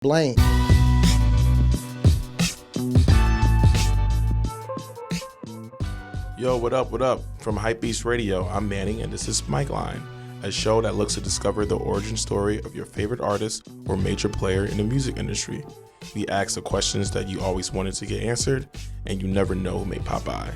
Blaine. Yo, what up, what up? From HYPEBEAST Radio, I'm Manny, and this is Mic Line, a show that looks to discover the origin story of your favorite artist or major player in the music industry. We ask the questions that you always wanted to get answered, and you never know who may pop by.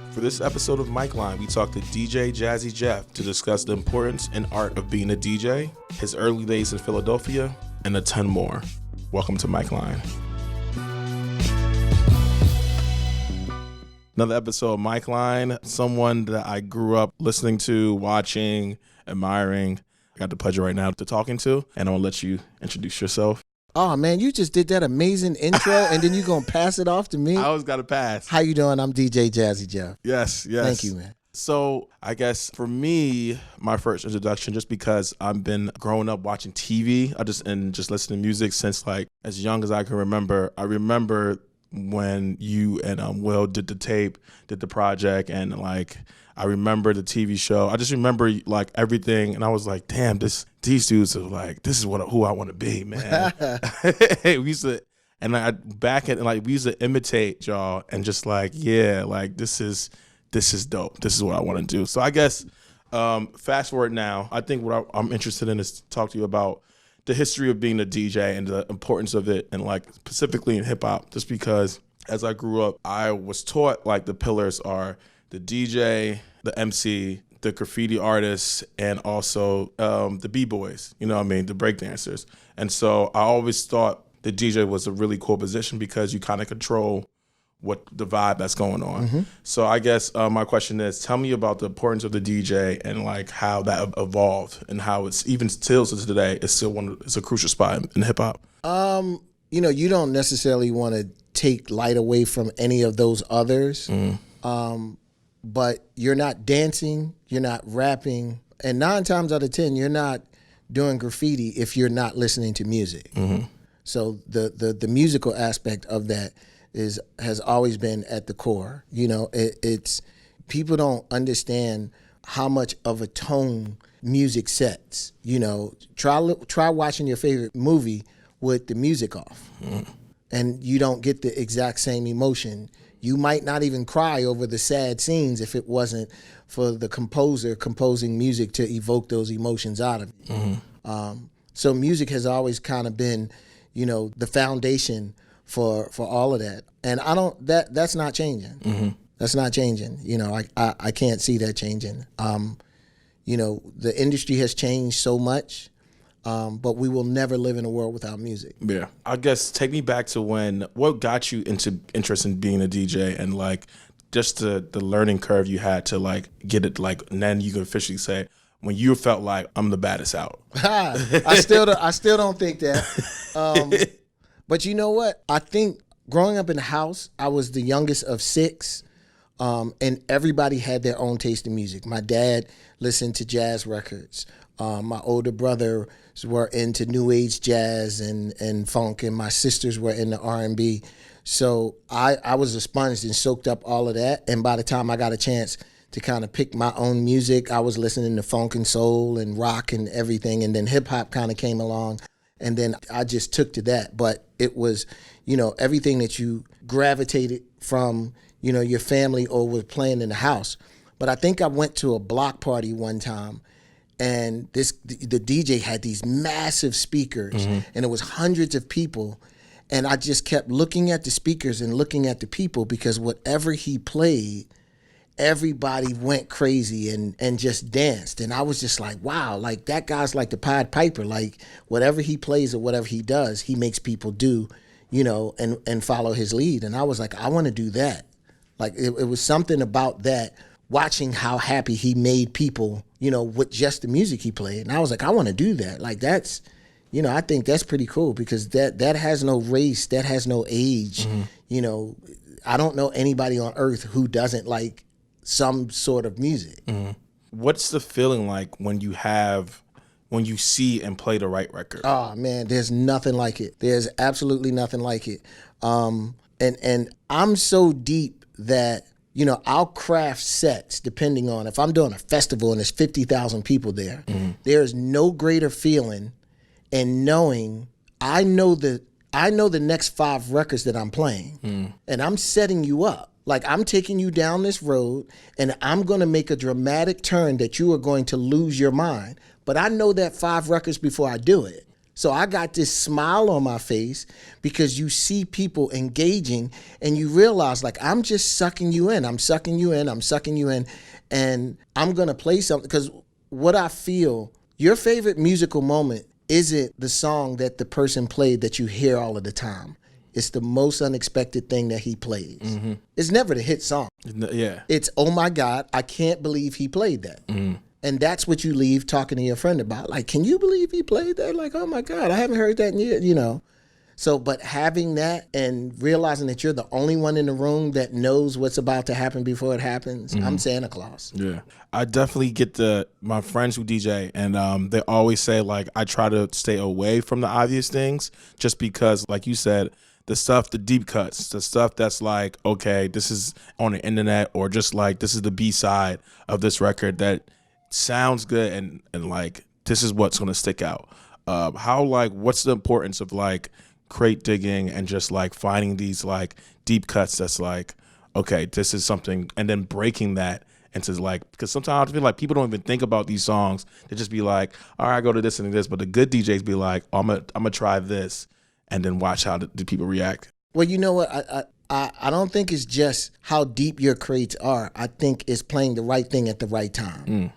For this episode of Mic Line, we talked to DJ Jazzy Jeff to discuss the importance and art of being a DJ, his early days in Philadelphia, and a ton more. Welcome to Mic Line. Another episode of Mic Line, someone that I grew up listening to, watching, admiring. I got the pleasure right now to talking to, and I'll let you introduce yourself. Oh man, you just did that amazing intro, and then you gonna pass it off to me? I always got to pass. How you doing? I'm DJ Jazzy Jeff. Yes. Thank you, man. So I guess for me, my first introduction, just because I've been growing up watching TV, just listening to music since like as young as I can remember. I remember when you and Will did the tape, did the project, and like I remember the TV show. I just remember like everything, and I was like, damn, these dudes are like, this is who I want to be, man. We used to, and we used to imitate y'all, and just like, yeah, like this is dope. This is what I want to do. So I guess fast forward now, I think what I'm interested in is to talk to you about the history of being a DJ and the importance of it, and like specifically in hip hop, just because as I grew up, I was taught like the pillars are the DJ, the MC, the graffiti artists, and also the B-boys, you know what I mean, the breakdancers. And so I always thought the DJ was a really cool position because you kind of control what the vibe that's going on. Mm-hmm. So I guess my question is, tell me about the importance of the DJ and like how that evolved and how it's even still to today, it's a crucial spot in hip hop. You don't necessarily want to take light away from any of those others. But you're not dancing, you're not rapping, and 9 times out of 10, you're not doing graffiti if you're not listening to music. Mm-hmm. So the musical aspect of that has always been at the core. You know, it's people don't understand how much of a tone music sets. You know, try watching your favorite movie with the music off, and you don't get the exact same emotion. You might not even cry over the sad scenes if it wasn't for the composer composing music to evoke those emotions out of you. Mm-hmm. So music has always kind of been, the foundation for all of that. And that's not changing. Mm-hmm. That's not changing. I can't see that changing. The industry has changed so much. But we will never live in a world without music. Yeah. I guess take me back to what got you into interest in being a DJ, and like just the learning curve you had to like get it, like, and then you can officially say when you felt like I'm the baddest out. I still don't think that. But you know what? I think growing up in the house, I was the youngest of 6. And everybody had their own taste in music. My dad listened to jazz records. My older brothers were into new age jazz and funk, and my sisters were into R&B. So I was a sponge and soaked up all of that. And by the time I got a chance to kind of pick my own music, I was listening to funk and soul and rock and everything. And then hip hop kind of came along, and then I just took to that. But it was, everything that you gravitated from, your family or was playing in the house. But I think I went to a block party one time, and the DJ had these massive speakers, mm-hmm. and it was hundreds of people, and I just kept looking at the speakers and looking at the people, because whatever he played, everybody went crazy and just danced. And I was just like, wow, like that guy's like the Pied Piper. Like whatever he plays or whatever he does, he makes people do, and follow his lead. And I was like, I want to do that. Like it was something about that, watching how happy he made people, with just the music he played. And I was like, I want to do that. Like that's, I think that's pretty cool, because that has no race, that has no age. Mm-hmm. I don't know anybody on earth who doesn't like some sort of music. Mm-hmm. What's the feeling like when you see and play the right record? Oh man, there's nothing like it. There's absolutely nothing like it. And I'm so deep that, I'll craft sets depending on if I'm doing a festival and there's 50,000 people there. Mm-hmm. There's no greater feeling in knowing I know the next 5 records that I'm playing, and I'm setting you up. Like, I'm taking you down this road, and I'm going to make a dramatic turn that you are going to lose your mind. But I know that 5 records before I do it. So I got this smile on my face because you see people engaging, and you realize, like, I'm just sucking you in. I'm sucking you in. I'm sucking you in. And I'm going to play something, because what I feel, your favorite musical moment isn't the song that the person played that you hear all of the time. It's the most unexpected thing that he plays. Mm-hmm. It's never the hit song. Yeah. It's, oh my God, I can't believe he played that. Mm-hmm. And that's what you leave talking to your friend about. Like, can you believe he played that? Like, oh my God, I haven't heard that in years, you know. So, but having that and realizing that you're the only one in the room that knows what's about to happen before it happens, I'm Santa Claus. Yeah. I definitely get my friends who DJ, and they always say, like, I try to stay away from the obvious things just because, like you said, the deep cuts, the stuff that's like, okay, this is on the internet, or just like, this is the B-side of this record that sounds good, and like, this is what's going to stick out. What's the importance of like crate digging and just like finding these like deep cuts that's like, okay, this is something, and then breaking that into like, because sometimes I feel like people don't even think about these songs. They just be like, all right, go to this and this, but the good DJs be like, oh, I'm gonna try this, and then watch how the people react. Well, you know what? I don't think it's just how deep your crates are. I think it's playing the right thing at the right time.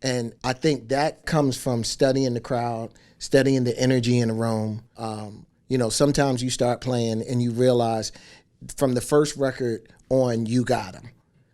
And I think that comes from studying the crowd, studying the energy in the room. You know, sometimes you start playing and you realize from the first record on, you got them.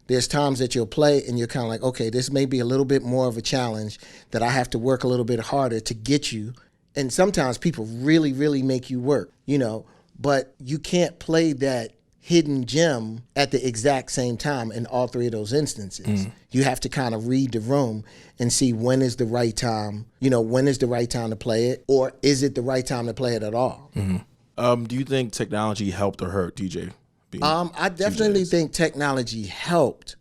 There's times that you'll play and you're kind of like, okay, this may be a little bit more of a challenge, that I have to work a little bit harder to get you. And sometimes people really, really make you work, you know, but you can't play that hidden gem at the exact same time in all 3 of those instances. You have to kind of read the room and see when is the right time, you know, when is the right time to play it, or is it the right time to play it at all? Do you think technology helped or hurt DJ? I definitely think technology helped.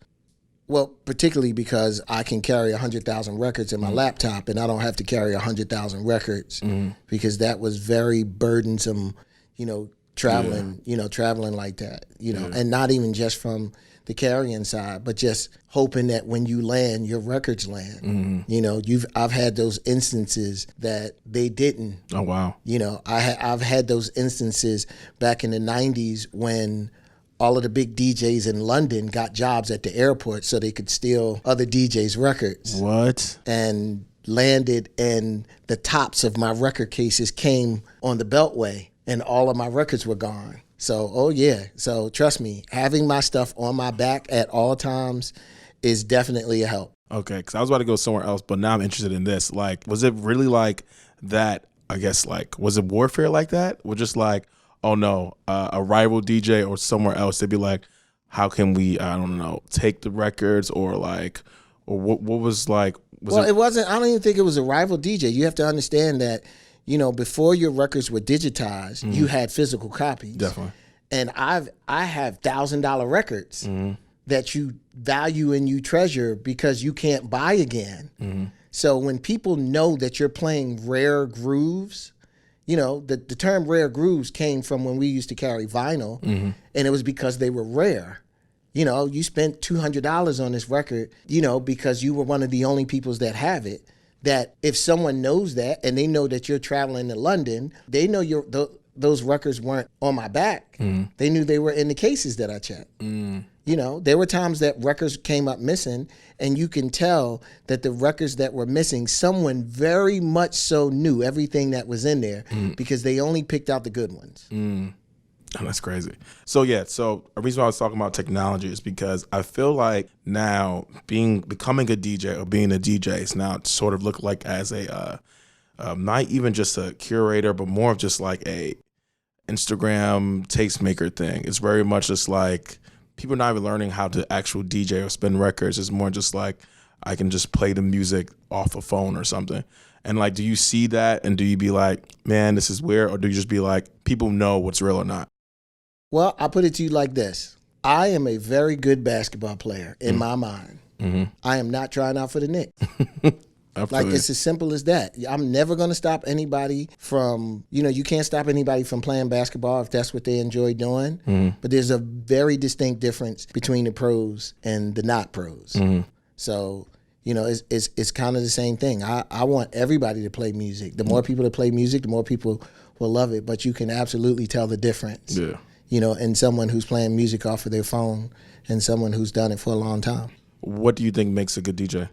Well, particularly because I can carry 100,000 records in my laptop, and I don't have to carry 100,000 records because that was very burdensome, you know, traveling like that, you know, and not even just from the carrying side, but just hoping that when you land, your records land. You know, I've had those instances that they didn't. Oh wow. You know, I've had those instances back in the 90s when all of the big DJs in London got jobs at the airport so they could steal other DJs' records. What? And landed, and the tops of my record cases came on the Beltway, and all of my records were gone. So, oh yeah. So trust me, having my stuff on my back at all times is definitely a help. Okay, because I was about to go somewhere else, but now I'm interested in this. Like, was it really like that? I guess, like, was it warfare like that? Or just like, oh no, a rival DJ or somewhere else, they'd be like, how can we, I don't know, take the records, or like, or what was like, it wasn't, I don't even think it was a rival DJ. You have to understand that, you know, before your records were digitized, you had physical copies. Definitely. And I have $1,000 records that you value and you treasure because you can't buy again. So when people know that you're playing rare grooves, you know, the term rare grooves came from when we used to carry vinyl, and it was because they were rare. You know, you spent $200 on this record, you know, because you were one of the only peoples that have it. That if someone knows that, and they know that you're traveling to London, they know those records weren't on my back. They knew they were in the cases that I checked. You know, there were times that records came up missing, and you can tell that the records that were missing, someone very much so knew everything that was in there because they only picked out the good ones. Oh, that's crazy. So yeah, so a reason why I was talking about technology is because I feel like now becoming a DJ or being a DJ is now sort of look like as a not even just a curator, but more of just like a Instagram tastemaker thing. It's very much just like people not even learning how to actual DJ or spin records. It's more just like I can just play the music off a phone or something. And like, do you see that, and do you be like, man, this is weird, or do you just be like, people know what's real or not? Well, I'll put it to you like this. I am a very good basketball player in my mind. I am not trying out for the Knicks. Like, it's as simple as that. I'm never going to stop anybody from, you can't stop anybody from playing basketball if that's what they enjoy doing. But there's a very distinct difference between the pros and the not pros. So, it's kind of the same thing. I want everybody to play music. The more people that play music, the more people will love it. But you can absolutely tell the difference, in someone who's playing music off of their phone and someone who's done it for a long time. What do you think makes a good DJ?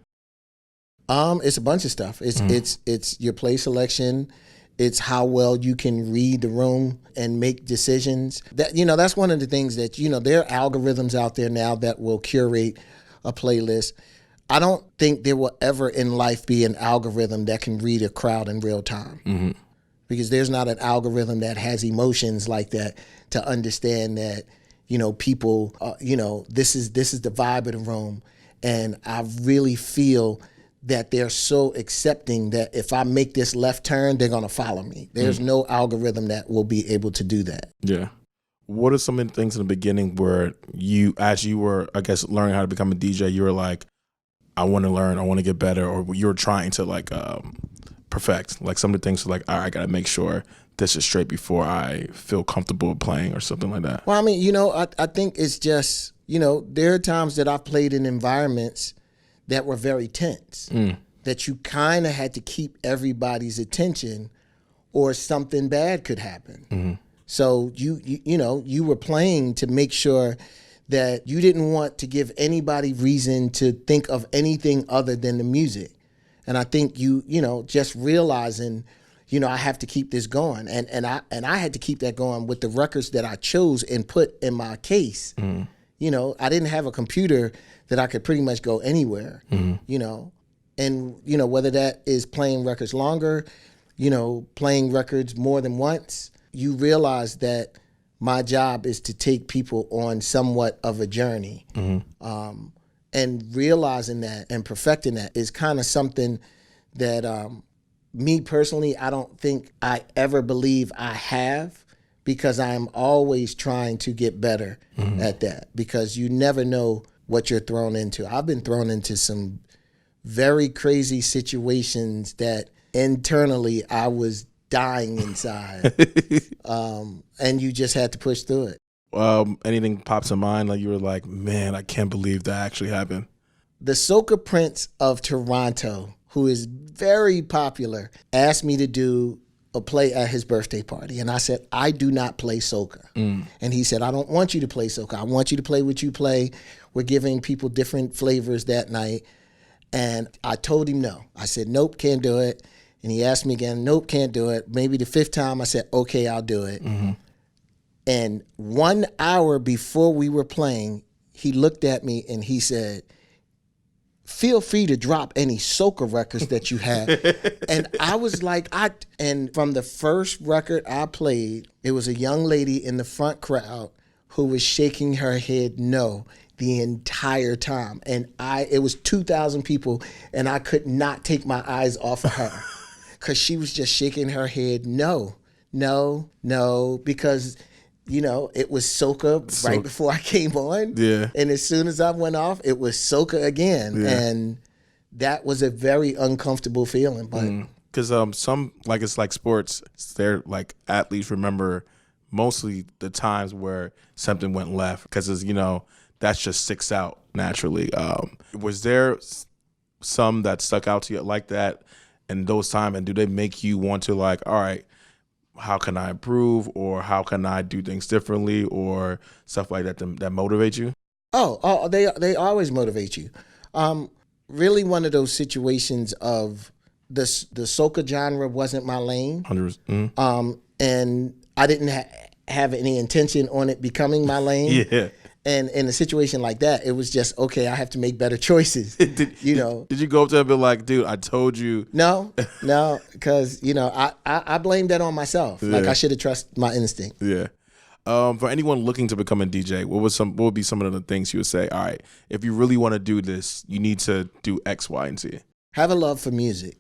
It's a bunch of stuff. It's your play selection. It's how well you can read the room and make decisions. That's one of the things that, there are algorithms out there now that will curate a playlist. I don't think there will ever in life be an algorithm that can read a crowd in real time. Because there's not an algorithm that has emotions like that to understand that, people, this is the vibe of the room. And I really feel that they're so accepting that if I make this left turn, they're going to follow me. There's no algorithm that will be able to do that. Yeah. What are some of the things in the beginning where as you were, I guess, learning how to become a DJ, you were like, I want to learn, I want to get better, or you were trying to perfect, like some of the things like, all right, I got to make sure this is straight before I feel comfortable playing or something like that? Well, I mean, I think it's just, there are times that I've played in environments that were very tense, that you kind of had to keep everybody's attention or something bad could happen. So you were playing to make sure that you didn't want to give anybody reason to think of anything other than the music. And I think just realizing, I have to keep this going. And I had to keep that going with the records that I chose and put in my case. I didn't have a computer that I could pretty much go anywhere, and, whether that is playing records longer, playing records more than once, you realize that my job is to take people on somewhat of a journey. And realizing that and perfecting that is kind of something that me personally, I don't think I ever believe I have, because I'm always trying to get better at that, because you never know what you're thrown into. I've been thrown into some very crazy situations that internally I was dying inside. And you just had to push through it. Anything pops in mind, like you were like, man, I can't believe that actually happened? The Soca Prince of Toronto, who is very popular, asked me to do a play at his birthday party. And I said, I do not play soca. And he said, I don't want you to play soca. I want you to play what you play. We're giving people different flavors that night. And I told him no. I said, nope, can't do it. And he asked me again, nope, can't do it. Maybe the fifth time I said, okay, I'll do it. And 1 hour before we were playing, he looked at me and he said, feel free to drop any soca records that you have. And I was like, and from the first record I played, it was a young lady in the front crowd who was shaking her head no the entire time. And it was 2,000 people, and I could not take my eyes off of her because she was just shaking her head no, because it was soca right before I came on. Yeah. And as soon as I went off, it was soca again. Yeah. And that was a very uncomfortable feeling. But because some, like, it's like sports, they're like athletes remember mostly the times where something went left, because that's just sticks out naturally. Was there some that stuck out to you like that in those times, and do they make you want to, like, all right, how can I improve, or how can I do things differently, or stuff like that that motivate you? Oh, they always motivate you. Really, one of those situations of the soca genre wasn't my lane. 100%. And I didn't have any intention on it becoming my lane. Yeah. And in a situation like that, it was just, okay, I have to make better choices. Did you go up to him and be like, dude, I told you? No, because, I blame that on myself. Yeah. Like, I should have trusted my instinct. Yeah. For anyone looking to become a DJ, what would be some of the things you would say, all right, if you really want to do this, you need to do X, Y, and Z? Have a love for music.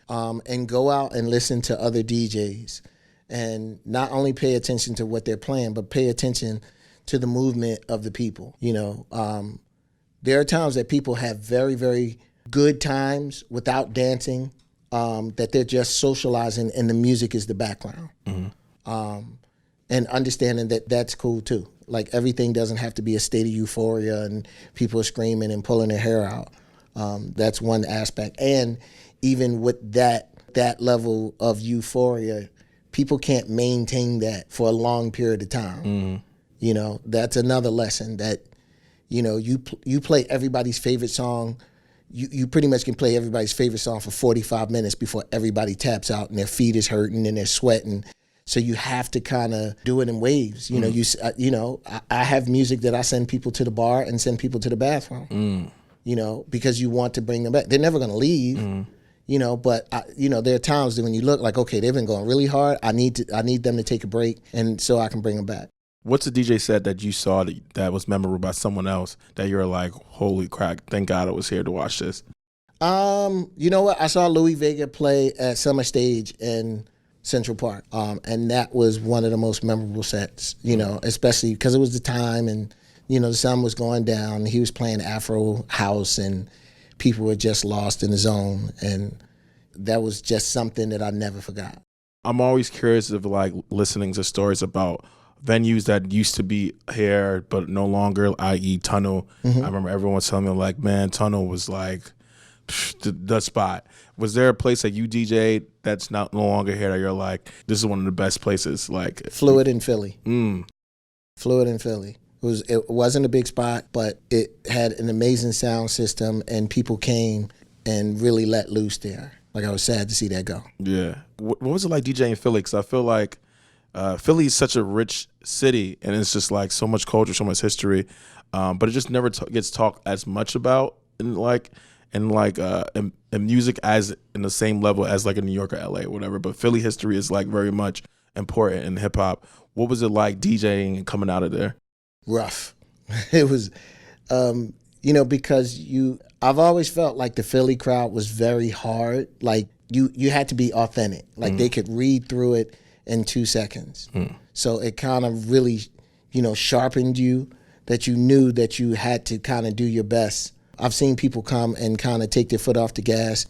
And go out and listen to other DJs. And not only pay attention to what they're playing, but pay attention to the movement of the people. There are times that people have very, very good times without dancing, that they're just socializing and the music is the background. And understanding that that's cool too. Like everything doesn't have to be a state of euphoria and people are screaming and pulling their hair out. That's one aspect. And even with that level of euphoria, people can't maintain that for a long period of time. You know, that's another lesson that, you know, you play everybody's favorite song. You pretty much can play everybody's favorite song for 45 minutes before everybody taps out and their feet is hurting and they're sweating. So you have to kind of do it in waves. You know, I have music that I send people to the bar and send people to the bathroom. You know, because you want to bring them back. They're never going to leave. You know, but there are times that when you look like, okay, they've been going really hard. I need them to take a break, and so I can bring them back. What's a DJ set that you saw that was memorable by someone else that you're like, holy crap, thank God I was here to watch this? You know what? I saw Louis Vega play at Summer Stage in Central Park, and that was one of the most memorable sets, you know, especially because it was the time and, you know, the sun was going down. He was playing Afro house and people were just lost in the zone, and that was just something that I never forgot. I'm always curious of like listening to stories about venues that used to be here but no longer, i.e. Tunnel. I remember everyone telling me like, man, Tunnel was like the spot. Was there a place that you DJ'd that's no longer here that you're like, this is one of the best places? Like Fluid in Philly. Fluid in Philly. It wasn't a big spot, but it had an amazing sound system and people came and really let loose there. Like I was sad to see that go. Yeah. What was it like DJing in Philly? Because I feel like Philly is such a rich city and it's just like so much culture, so much history, but it just never gets talked as much about in music as in the same level as like in New York or LA or whatever. But Philly history is like very much important in hip hop. What was it like DJing and coming out of there? Rough. It was, you know, because I've always felt like the Philly crowd was very hard. Like you had to be authentic. Like they could read through it in 2 seconds. So it kind of really, you know, sharpened you, that you knew that you had to kind of do your best. I've seen people come and kind of take their foot off the gas,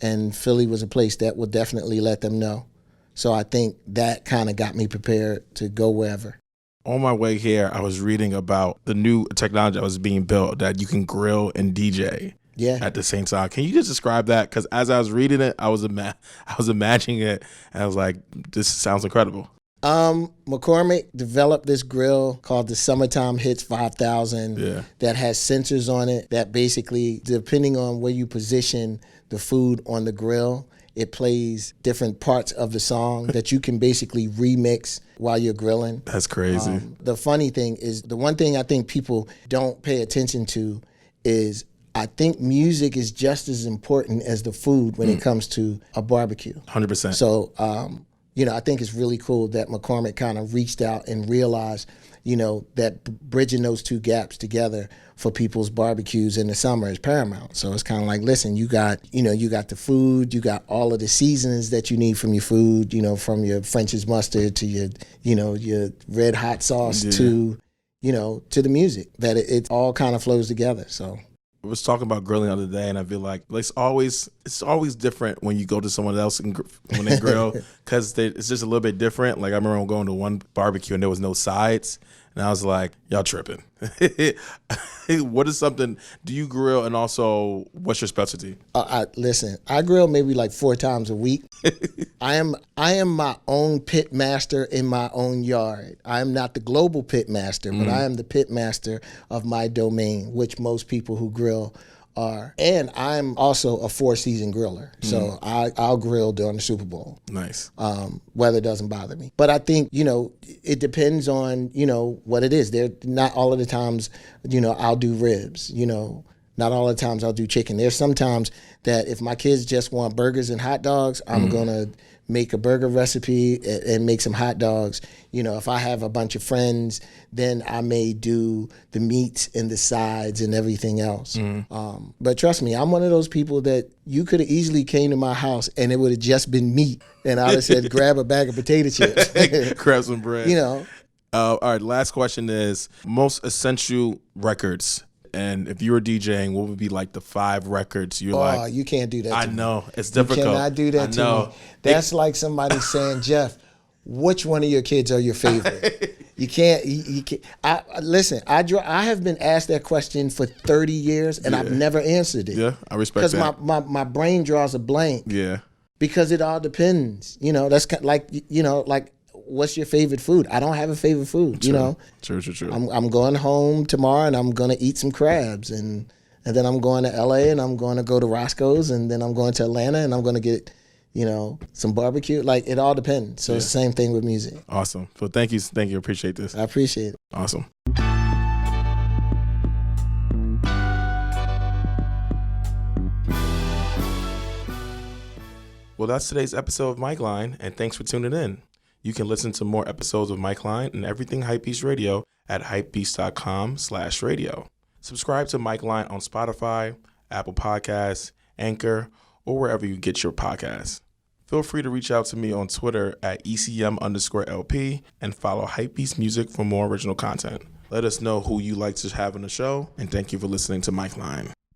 and Philly was a place that would definitely let them know. So I think that kind of got me prepared to go wherever. On my way here, I was reading about the new technology that was being built that you can grill and DJ at the same time. Can you just describe that? Because as I was reading it, I was imagining it, and I was like, this sounds incredible. McCormick developed this grill called the Summertime Hits 5000 that has sensors on it that basically, depending on where you position the food on the grill, it plays different parts of the song that you can basically remix while you're grilling. That's crazy. The funny thing is, the one thing I think people don't pay attention to is I think music is just as important as the food when it comes to a barbecue. 100%. So, you know, I think it's really cool that McCormick kind of reached out and realized, you know, that bridging those two gaps together for people's barbecues in the summer is paramount. So it's kind of like, listen, you got the food, you got all of the seasonings that you need from your food, you know, from your French's mustard to your red hot sauce to, you know, to the music, that it all kind of flows together. So I was talking about grilling the other day, and I feel like it's always different when you go to someone else and when they grill, because it's just a little bit different. Like I remember going to one barbecue and there was no sides, and I was like, y'all tripping. What is something, do you grill, and also what's your specialty? Listen, I grill maybe like 4 times a week. I am my own pit master in my own yard. I am not the global pit master, but I am the pit master of my domain, which most people who grill are. And I'm also a 4-season griller, so I'll grill during the Super Bowl. Nice. Weather doesn't bother me. But I think, you know, it depends on, you know, what it is. Not all of the times, you know, I'll do ribs, you know. Not all the times I'll do chicken. There's sometimes that if my kids just want burgers and hot dogs, I'm going to make a burger recipe and make some hot dogs. You know, if I have a bunch of friends, then I may do the meats and the sides and everything else. But trust me, I'm one of those people that you could have easily came to my house and it would have just been meat. And I would have said, grab a bag of potato chips. Grab some bread. You know. All right, last question is most essential records And if you were DJing, what would be like the 5 records you're like? You can't do that. I to know me. it's difficult. You cannot do that to me. That's like somebody saying, Jeff, which one of your kids are your favorite? You can't. You can't. Listen. I have been asked that question for 30 years, and I've never answered it. Yeah, I respect that. Because my brain draws a blank. Yeah. Because it all depends. You know, that's like, you know, like, what's your favorite food? I don't have a favorite food. True. You know. True. I'm going home tomorrow, and I'm gonna eat some crabs, and then I'm going to LA, and I'm going to go to Roscoe's, and then I'm going to Atlanta, and I'm going to get, you know, some barbecue. Like, it all depends. So it's the same thing with music. Awesome. So thank you. Appreciate this. I appreciate it. Awesome. Well, that's today's episode of Mike Line, and thanks for tuning in. You can listen to more episodes of Mike Line and everything HYPEBEAST Radio at hypebeast.com/radio. Subscribe to Mike Line on Spotify, Apple Podcasts, Anchor, or wherever you get your podcasts. Feel free to reach out to me on Twitter at ECM_LP and follow HYPEBEAST Music for more original content. Let us know who you like to have on the show, and thank you for listening to Mike Line.